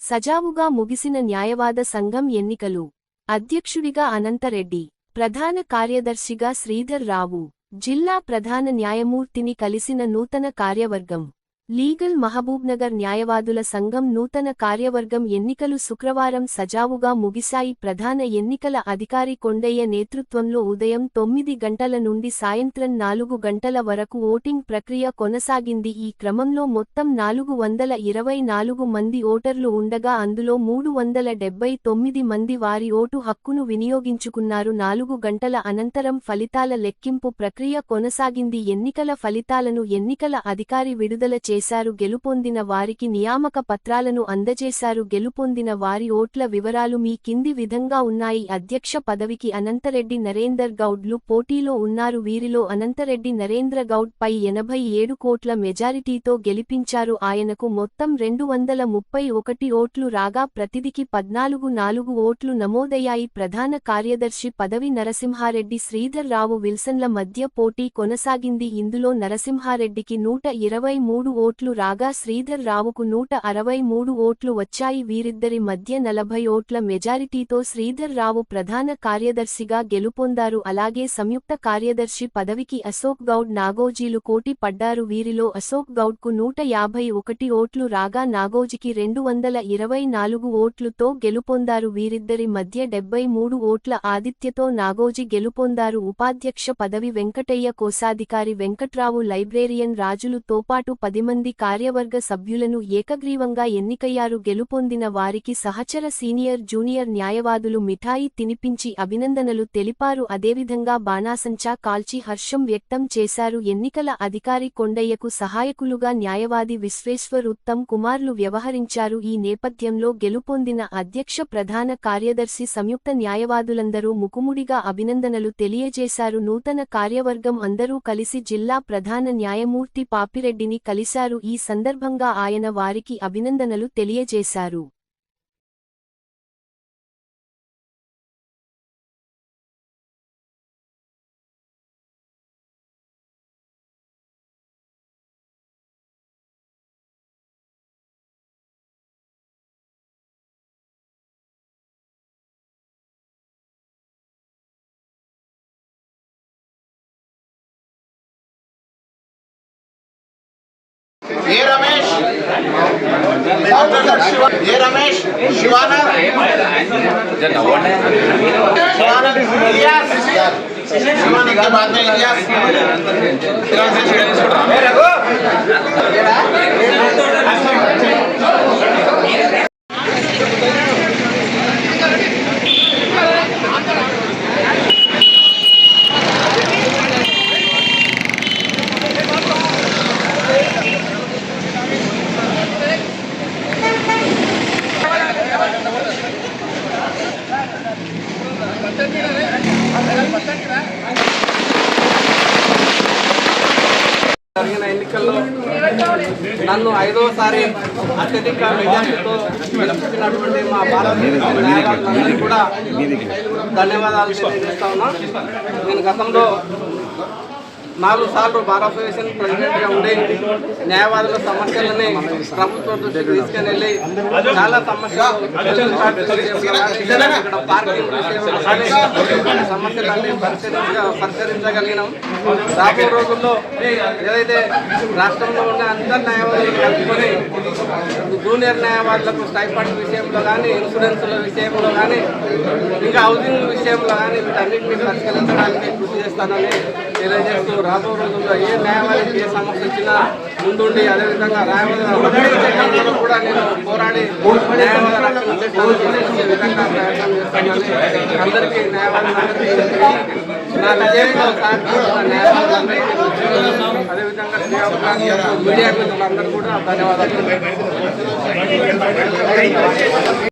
సజావుగా ముగిసిన న్యాయవాద సంఘం ఎన్నికలు. అధ్యక్షుడిగా అనంతరెడ్డి, ప్రధాన కార్యదర్శిగా శ్రీధర్ రావు, జిల్లా ప్రధాన న్యాయమూర్తిని కలిసిన నూతన కార్యవర్గం. లీగల్ మహబూబ్నగర్ న్యాయవాదుల సంఘం నూతన కార్యవర్గం ఎన్నికలు శుక్రవారం సజావుగా ముగిశాయి. ప్రధాన ఎన్నికల అధికారి కొండయ్య నేతృత్వంలో ఉదయం 9 గంటల నుండి సాయంత్రం 4 గంటల వరకు ఓటింగ్ ప్రక్రియ కొనసాగింది. ఈ క్రమంలో మొత్తం 424 మంది ఓటర్లు ఉండగా అందులో 379 మంది వారి ఓటు హక్కును వినియోగించుకున్నారు. 4 గంటల అనంతరం ఫలితాల లెక్కింపు ప్రక్రియ కొనసాగింది. ఎన్నికల ఫలితాలను ఎన్నికల అధికారి విడుదల చేశారు. గెలుపొందిన వారికి నియామక పత్రాలను అందజేశారు. గెలుపొందిన వారి ఓట్ల వివరాలు మీ కింది విధంగా ఉన్నాయి. అధ్యక్ష పదవికి అనంతరెడ్డి నరేందర్ గౌడ్లు పోటీలో ఉన్నారు. వీరిలో అనంతరెడ్డి నరేంద్ర గౌడ్ పై 87 కోట్ల మెజారిటీతో గెలిపించారు. ఆయనకు మొత్తం 231 ఓట్లు రాగా ప్రతిదికి 14 ఓట్లు నమోదయ్యాయి. ప్రధాన కార్యదర్శి పదవి నరసింహారెడ్డి శ్రీధర్ రావు విల్సన్ల మధ్య పోటీ కొనసాగింది. ఇందులో నరసింహారెడ్డికి 123 ఓట్లు రాగా శ్రీధర్ రావుకు 163 ఓట్లు వచ్చాయి. వీరిద్దరి మధ్య 40 ఓట్ల మెజారిటీతో శ్రీధర్ రావు ప్రధాన కార్యదర్శిగా గెలుపొందారు. అలాగే సంయుక్త కార్యదర్శి పదవికి అశోక్ గౌడ్ నాగోజీలు పోటీ పడ్డారు. వీరిలో అశోక్ గౌడ్కు 151 ఓట్లు రాగా నాగోజీకి 224 ఓట్లుతో గెలుపొందారు. వీరిద్దరి మధ్య 73 ఓట్ల ఆధిక్యతతో నాగోజీ గెలుపొందారు. ఉపాధ్యక్ష పదవి వెంకటయ్య, కోశాధికారి వెంకట్రావు, లైబ్రేరియన్ రాజులు తోపాటు 10 మంది కార్యవర్గ సభ్యులను ఏకగ్రీవంగా ఎన్నికయ్యారు. గెలుపొందిన వారికి సహచర సీనియర్ జూనియర్ న్యాయవాదులు మిఠాయి తినిపించి అభినందనలు తెలిపారు. అదేవిధంగా బాణాసంచా కాల్చి హర్షం వ్యక్తం చేశారు. ఎన్నికల అధికారి కొండయ్యకు సహాయకులుగా న్యాయవాది విశ్వేశ్వర్ ఉత్తమ్ కుమార్లు వ్యవహరించారు. ఈ నేపథ్యంలో గెలుపొందిన అధ్యక్ష ప్రధాన కార్యదర్శి సంయుక్త న్యాయవాదులందరూ ముఖముడిగా అభినందనలు తెలియజేశారు. నూతన కార్యవర్గం అందరూ కలిసి జిల్లా ప్రధాన న్యాయమూర్తి పాపిరెడ్డిని కలిశారు. ఈ సందర్భంగా ఆయన వారికి అభినందనలు తెలియజేశారు. ये रमेश शिवानंद इलियास शिवानंद के बाद में इलियास జరిగిన ఎన్నికల్లో నన్ను 5వసారి అత్యధిక మెజార్టీతో గెలిపించినటువంటి మా న్యాయవాదులందరికీ కూడా ధన్యవాదాలు తెలియజేస్తా ఉన్నా. నేను గతంలో 4 సార్లు బార్ అసోసియేషన్ ప్రెసిడెంట్గా ఉండి న్యాయవాదుల సమస్యలని ప్రభుత్వం దృష్టికి తీసుకుని వెళ్ళి చాలా సమస్యలు ఇక్కడ పార్కింగ్ సమస్యలన్నీ పరిష్కరించగలిగినాం. రాబోయే రోజుల్లో ఏదైతే రాష్ట్రంలో ఉన్న అందరు న్యాయవాదులు కలుపుకొని జూనియర్ న్యాయవాదులకు స్టైఫండ్ విషయంలో కానీ, ఇన్సూరెన్స్ల విషయంలో కానీ, ఇంకా హౌసింగ్ విషయంలో కానీ వీటన్నిటిని పరిష్కరించడానికి కృషి చేస్తానని తెలియజేస్తూ రాబో రోజుల్లో ఏ న్యాయవాదికి ఏ సమస్య వచ్చినా ముందుండి అదేవిధంగా న్యాయవాదులు కూడా నేను పోరాడి న్యాయవాద రక్షణ చట్టాన్ని విధంగా ప్రయత్నం చేస్తానని అందరికీ న్యాయవాదులందరికీ నాకు విజయంలో సహకరిస్తున్న న్యాయవాదులందరికీ అదేవిధంగా మీడియా మిత్రులందరూ కూడా ధన్యవాదాలు.